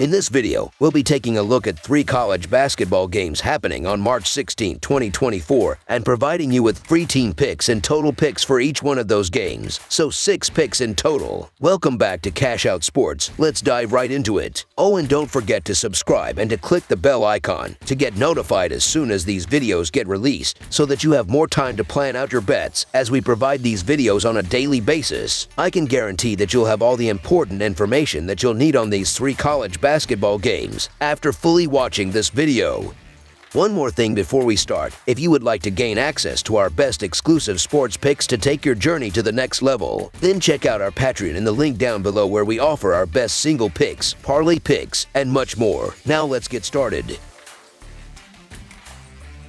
In this video, we'll be taking a look at 3 college basketball games happening on March 16, 2024, and providing you with free team picks and total picks for each one of those games, so 6 picks in total. Welcome back to Cash Out Sports. Let's dive right into it. Oh, and don't forget to subscribe and to click the bell icon to get notified as soon as these videos get released, so that you have more time to plan out your bets as we provide these videos on a daily basis. I can guarantee that you'll have all the important information that you'll need on these 3 college basketball games after fully watching this video. One more thing before we start: if you would like to gain access to our best exclusive sports picks to take your journey to the next level, then check out our Patreon in the link down below, where we offer our best single picks, parlay picks, and much more. Now let's get started.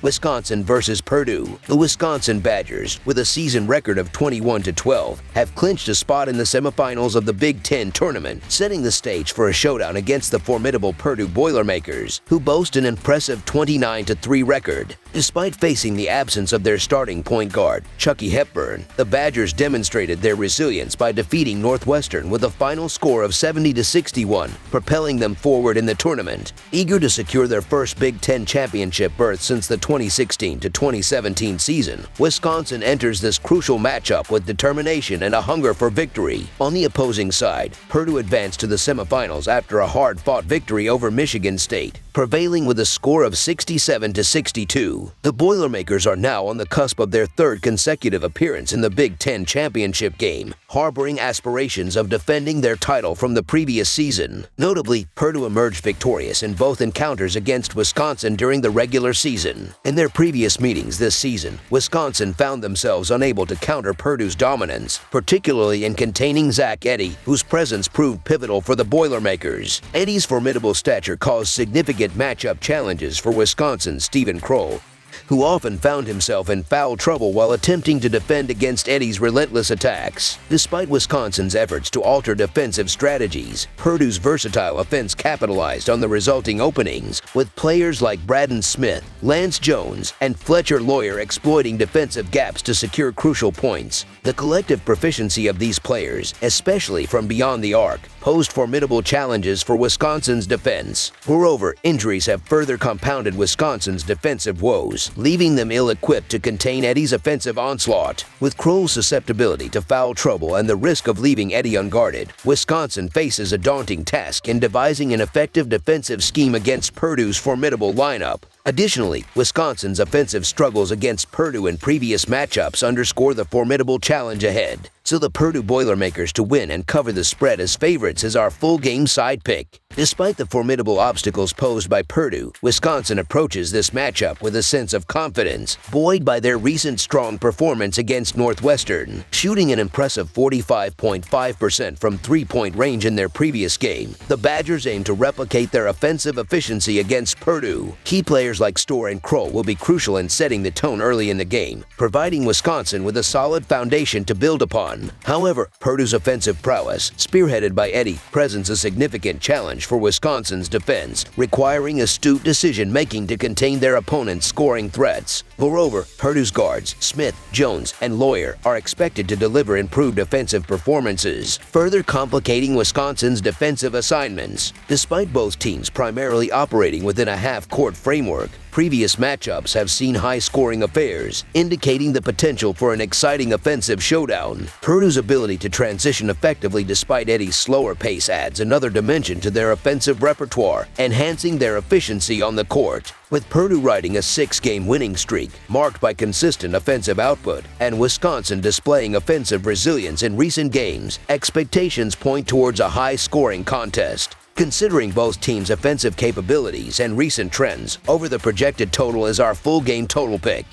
Wisconsin versus Purdue. The Wisconsin Badgers, with a season record of 21-12, have clinched a spot in the semifinals of the Big Ten tournament, setting the stage for a showdown against the formidable Purdue Boilermakers, who boast an impressive 29-3 record. Despite facing the absence of their starting point guard, Chucky Hepburn, the Badgers demonstrated their resilience by defeating Northwestern with a final score of 70-61, propelling them forward in the tournament. Eager to secure their first Big Ten championship berth since the 2016-2017 season, Wisconsin enters this crucial matchup with determination and a hunger for victory. On the opposing side, Purdue advanced to the semifinals after a hard-fought victory over Michigan State, prevailing with a score of 67-62. The Boilermakers are now on the cusp of their 3rd consecutive appearance in the Big Ten championship game, harboring aspirations of defending their title from the previous season. Notably, Purdue emerged victorious in both encounters against Wisconsin during the regular season. In their previous meetings this season, Wisconsin found themselves unable to counter Purdue's dominance, particularly in containing Zach Edey, whose presence proved pivotal for the Boilermakers. Eddy's formidable stature caused significant matchup challenges for Wisconsin's Stephen Kroll, who often found himself in foul trouble while attempting to defend against Eddy's relentless attacks. Despite Wisconsin's efforts to alter defensive strategies, Purdue's versatile offense capitalized on the resulting openings, with players like Braden Smith, Lance Jones, and Fletcher Lawyer exploiting defensive gaps to secure crucial points. The collective proficiency of these players, especially from beyond the arc, posed formidable challenges for Wisconsin's defense. Moreover, injuries have further compounded Wisconsin's defensive woes, leaving them ill-equipped to contain Eddy's offensive onslaught. With Kroll's susceptibility to foul trouble and the risk of leaving Eddy unguarded, Wisconsin faces a daunting task in devising an effective defensive scheme against Purdue's formidable lineup. Additionally, Wisconsin's offensive struggles against Purdue in previous matchups underscore the formidable challenge ahead. So the Purdue Boilermakers to win and cover the spread as favorites is our full game side pick. Despite the formidable obstacles posed by Purdue, Wisconsin approaches this matchup with a sense of confidence, buoyed by their recent strong performance against Northwestern. Shooting an impressive 45.5% from three-point range in their previous game, the Badgers aim to replicate their offensive efficiency against Purdue. Key players like Storr and Kroll will be crucial in setting the tone early in the game, providing Wisconsin with a solid foundation to build upon. However, Purdue's offensive prowess, spearheaded by Eddy, presents a significant challenge for Wisconsin's defense, requiring astute decision-making to contain their opponent's scoring threats. Moreover, Purdue's guards, Smith, Jones, and Lawyer, are expected to deliver improved offensive performances, further complicating Wisconsin's defensive assignments. Despite both teams primarily operating within a half-court framework, previous matchups have seen high-scoring affairs, indicating the potential for an exciting offensive showdown. Purdue's ability to transition effectively despite Eddy's slower pace adds another dimension to their offensive repertoire, enhancing their efficiency on the court. With Purdue riding a 6-game winning streak marked by consistent offensive output and Wisconsin displaying offensive resilience in recent games, expectations point towards a high-scoring contest. Considering both teams' offensive capabilities and recent trends, over the projected total is our full game total pick.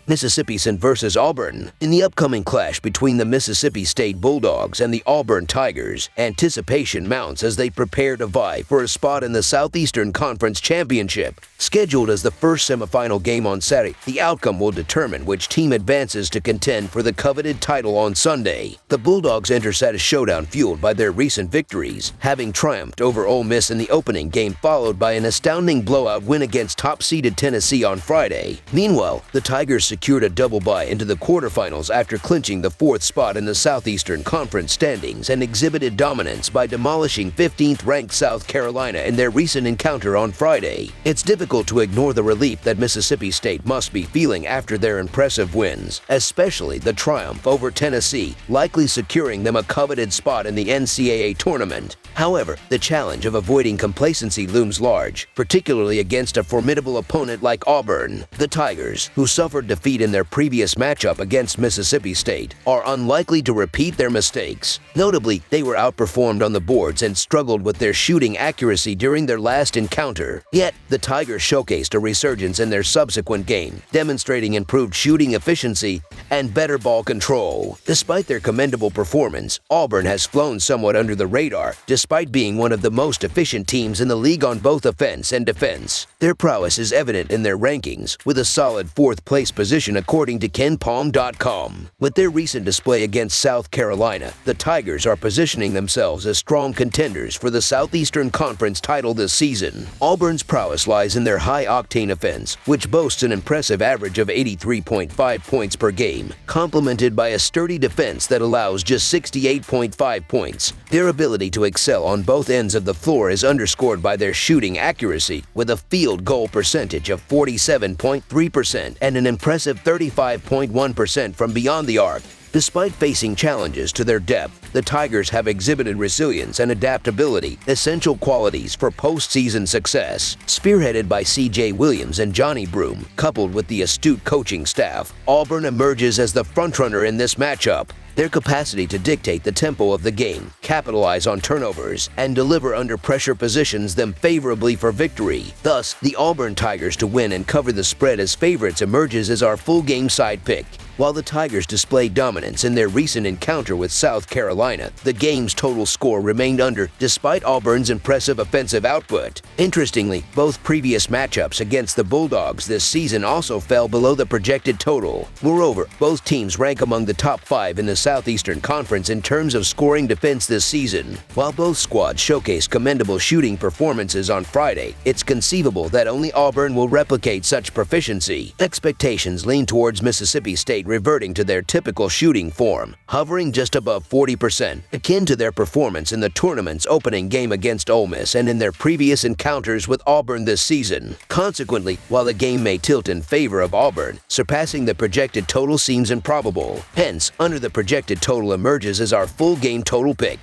Mississippi State versus Auburn. In the upcoming clash between the Mississippi State Bulldogs and the Auburn Tigers, anticipation mounts as they prepare to vie for a spot in the Southeastern Conference Championship. Scheduled as the first semifinal game on Saturday, the outcome will determine which team advances to contend for the coveted title on Sunday. The Bulldogs enter a showdown fueled by their recent victories, having triumphed over Ole Miss in the opening game, followed by an astounding blowout win against top-seeded Tennessee on Friday. Meanwhile, the Tigers secured a double bye into the quarterfinals after clinching the 4th spot in the Southeastern Conference standings and exhibited dominance by demolishing 15th-ranked South Carolina in their recent encounter on Friday. It's difficult to ignore the relief that Mississippi State must be feeling after their impressive wins, especially the triumph over Tennessee, likely securing them a coveted spot in the NCAA tournament. However, the challenge of avoiding complacency looms large, particularly against a formidable opponent like Auburn. The Tigers, who suffered defeat in their previous matchup against Mississippi State, are unlikely to repeat their mistakes. Notably, they were outperformed on the boards and struggled with their shooting accuracy during their last encounter. Yet, the Tigers showcased a resurgence in their subsequent game, demonstrating improved shooting efficiency and better ball control. Despite their commendable performance, Auburn has flown somewhat under the radar, despite being one of the most efficient teams in the league on both offense and defense. Their prowess is evident in their rankings, with a solid 4th-place position according to KenPom.com. With their recent display against South Carolina, the Tigers are positioning themselves as strong contenders for the Southeastern Conference title this season. Auburn's prowess lies in their high-octane offense, which boasts an impressive average of 83.5 points per game, complemented by a sturdy defense that allows just 68.5 points. Their ability to excel on both ends of the floor is underscored by their shooting accuracy, with a field goal percentage of 47.3% and an impressive 35.1% from beyond the arc. Despite facing challenges to their depth, the Tigers have exhibited resilience and adaptability, essential qualities for postseason success. Spearheaded by C.J. Williams and Johnny Broome, coupled with the astute coaching staff, Auburn emerges as the frontrunner in this matchup. Their capacity to dictate the tempo of the game, capitalize on turnovers, and deliver under pressure positions them favorably for victory. Thus, the Auburn Tigers to win and cover the spread as favorites emerges as our full game side pick. While the Tigers displayed dominance in their recent encounter with South Carolina, the game's total score remained under despite Auburn's impressive offensive output. Interestingly, both previous matchups against the Bulldogs this season also fell below the projected total. Moreover, both teams rank among the top 5 in the Southeastern Conference in terms of scoring defense this season. While both squads showcased commendable shooting performances on Friday, it's conceivable that only Auburn will replicate such proficiency. Expectations lean towards Mississippi State reverting to their typical shooting form, hovering just above 40%, akin to their performance in the tournament's opening game against Ole Miss and in their previous encounters with Auburn this season. Consequently, while the game may tilt in favor of Auburn, surpassing the projected total seems improbable. Hence, under the projected total emerges as our full game total pick.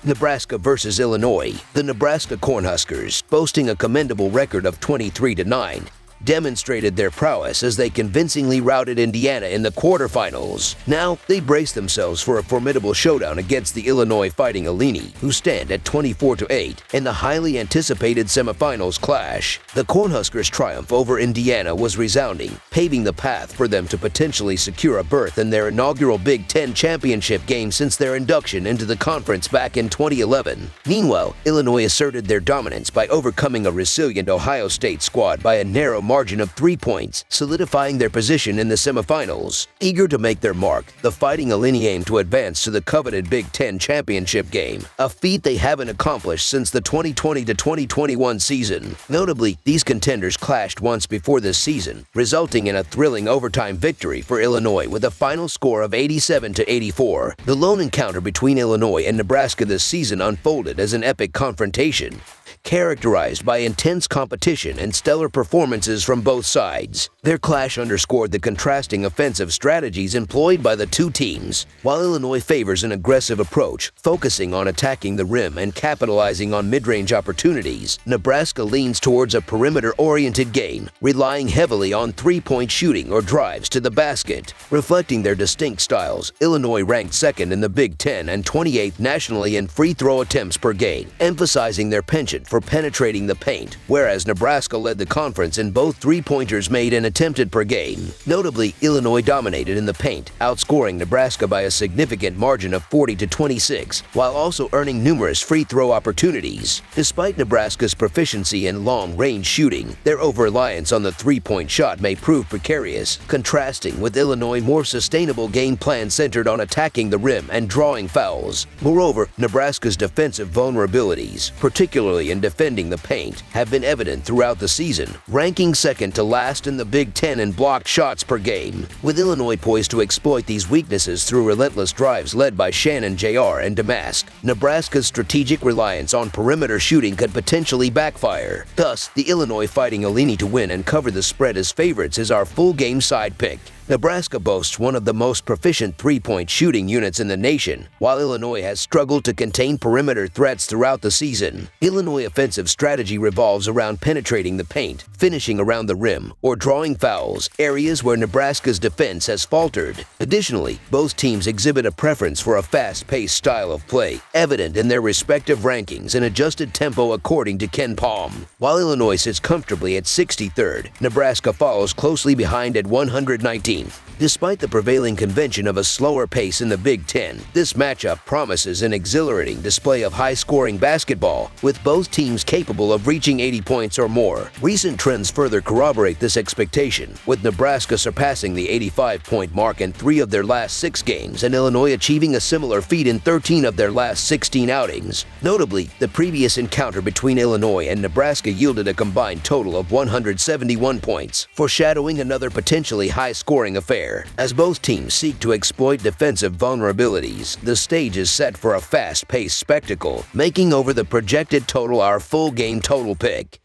Nebraska versus Illinois. The Nebraska Cornhuskers, boasting a commendable record of 23-9, demonstrated their prowess as they convincingly routed Indiana in the quarterfinals. Now, they brace themselves for a formidable showdown against the Illinois Fighting Illini, who stand at 24-8 in the highly anticipated semifinals clash. The Cornhuskers' triumph over Indiana was resounding, paving the path for them to potentially secure a berth in their inaugural Big Ten championship game since their induction into the conference back in 2011. Meanwhile, Illinois asserted their dominance by overcoming a resilient Ohio State squad by a narrow margin of 3 points, solidifying their position in the semifinals. Eager to make their mark, the Fighting Illini aim to advance to the coveted Big Ten championship game, a feat they haven't accomplished since the 2020-2021 season. Notably, these contenders clashed once before this season, resulting in a thrilling overtime victory for Illinois with a final score of 87-84. The lone encounter between Illinois and Nebraska this season unfolded as an epic confrontation, characterized by intense competition and stellar performances from both sides. Their clash underscored the contrasting offensive strategies employed by the two teams. While Illinois favors an aggressive approach, focusing on attacking the rim and capitalizing on mid-range opportunities, Nebraska leans towards a perimeter-oriented game, relying heavily on three-point shooting or drives to the basket. Reflecting their distinct styles, Illinois ranked second in the Big Ten and 28th nationally in free throw attempts per game, emphasizing their penchant for penetrating the paint, whereas Nebraska led the conference in both three-pointers made and attempted per game. Notably, Illinois dominated in the paint, outscoring Nebraska by a significant margin of 40-26, while also earning numerous free throw opportunities. Despite Nebraska's proficiency in long-range shooting, their over-reliance on the three-point shot may prove precarious, contrasting with Illinois' more sustainable game plan centered on attacking the rim and drawing fouls. Moreover, Nebraska's defensive vulnerabilities, particularly in defending the paint, have been evident throughout the season, ranking second to last in the Big Ten in blocked shots per game, with Illinois poised to exploit these weaknesses through relentless drives led by Shannon Jr. and Damask. Nebraska's strategic reliance on perimeter shooting could potentially backfire. Thus, the Illinois Fighting Illini to win and cover the spread as favorites is our full game side pick. Nebraska boasts one of the most proficient three-point shooting units in the nation, while Illinois has struggled to contain perimeter threats throughout the season. Illinois' offensive strategy revolves around penetrating the paint, finishing around the rim, or drawing fouls, areas where Nebraska's defense has faltered. Additionally, both teams exhibit a preference for a fast-paced style of play, evident in their respective rankings and adjusted tempo according to Ken Palm. While Illinois sits comfortably at 63rd, Nebraska follows closely behind at 119th. Despite the prevailing convention of a slower pace in the Big Ten, this matchup promises an exhilarating display of high-scoring basketball, with both teams capable of reaching 80 points or more. Recent trends further corroborate this expectation, with Nebraska surpassing the 85-point mark in 3 of their last 6 games and Illinois achieving a similar feat in 13 of their last 16 outings. Notably, the previous encounter between Illinois and Nebraska yielded a combined total of 171 points, foreshadowing another potentially high-scoring affair. As both teams seek to exploit defensive vulnerabilities, the stage is set for a fast-paced spectacle, making over the projected total our full game total pick.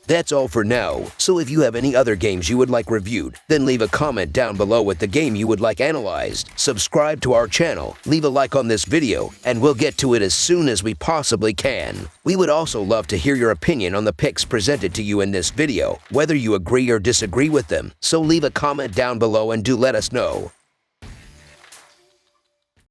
That's all for now, so if you have any other games you would like reviewed, then leave a comment down below with the game you would like analyzed, subscribe to our channel, leave a like on this video, and we'll get to it as soon as we possibly can. We would also love to hear your opinion on the picks presented to you in this video, whether you agree or disagree with them, so leave a comment down below and do let us know.